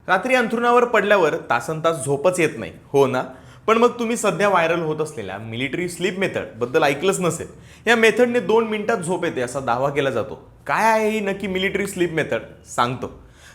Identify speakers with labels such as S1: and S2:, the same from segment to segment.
S1: रात्री अंथरुणावर पडल्यावर तासनतास झोपच येत नाही, हो ना? पण मग तुम्ही सध्या व्हायरल होत असलेल्या मिलिटरी स्लीप मेथड बद्दल ऐकलंच नसेल. या मेथडने 2 मिनिटात झोप येते असा दावा केला जातो. काय आहे ही नक्की मिलिटरी स्लीप मेथड सांगतो.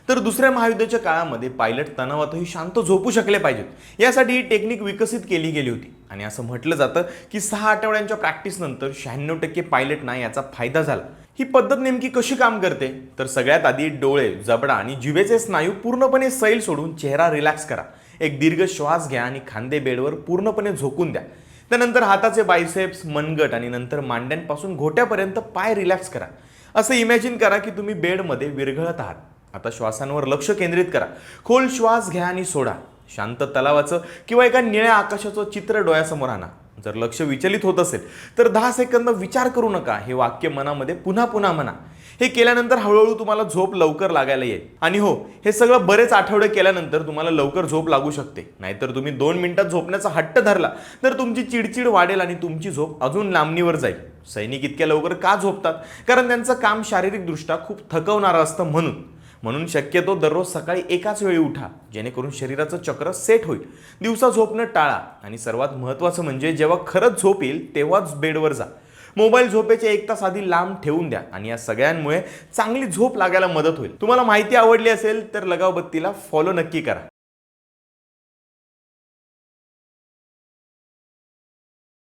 S1: तर दुसऱ्या महायुद्धाच्या काळामध्ये पायलट तणावातही शांत झोपू शकले पाहिजेत यासाठी ही टेक्निक विकसित केली गेली होती. आणि असं म्हटलं जातं की 6 आठवड्यांच्या प्रॅक्टिस नंतर 96% पायलटना याचा फायदा झाला. ही पद्धत नेमकी कशी काम करते? तर सगळ्यात आधी डोळे, जबडा आणि जिभेचे स्नायू पूर्णपणे सैल सोडून चेहरा रिलॅक्स करा. एक दीर्घ श्वास घ्या आणि खांदे बेडवर पूर्णपणे झोकून द्या. त्यानंतर हाताचे बायसेप्स, मनगट आणि नंतर मांड्यांपासून घोट्यापर्यंत पाय रिलॅक्स करा. असं इमॅजिन करा की तुम्ही बेडमध्ये विरघळत आहात. आता श्वासांवर लक्ष केंद्रित करा. खोल श्वास घ्या आणि सोडा. शांत तलावाचं किंवा एका निळ्या आकाशाचं चित्र डोळ्यासमोर आणा. जर लक्ष विचलित होत असेल तर 10 सेकंद विचार करू नका. हे वाक्य मनामध्ये पुन्हा पुन्हा म्हणा. हे केल्यानंतर हळूहळू तुम्हाला झोप लवकर लागायला येईल. आणि हो, हे सगळं बरेच आठवडे केल्यानंतर तुम्हाला लवकर झोप लागू शकते. नाहीतर तुम्ही 2 मिनिटात झोपण्याचा हट्ट धरला तर तुमची चिडचिड वाढेल आणि तुमची झोप अजून लांबणीवर जाईल. सैनिक इतक्या लवकर का झोपतात? कारण त्यांचं काम शारीरिकदृष्ट्या खूप थकवणारं असतं म्हणून शक्यतो दररोज सकाळी एकाच वेळी उठा, जेणेकरून शरीराचं चक्र सेट होईल. दिवसा झोपणं टाळा आणि सर्वात महत्त्वाचं म्हणजे जेव्हा खरंच झोप येईल तेव्हाच बेडवर जा. मोबाईल झोपेच्या 1 तास आधी लांब ठेवून द्या आणि या सगळ्यांमुळे चांगली झोप लागायला मदत होईल. तुम्हाला माहिती आवडली असेल तर लगाव बत्तीला फॉलो नक्की करा.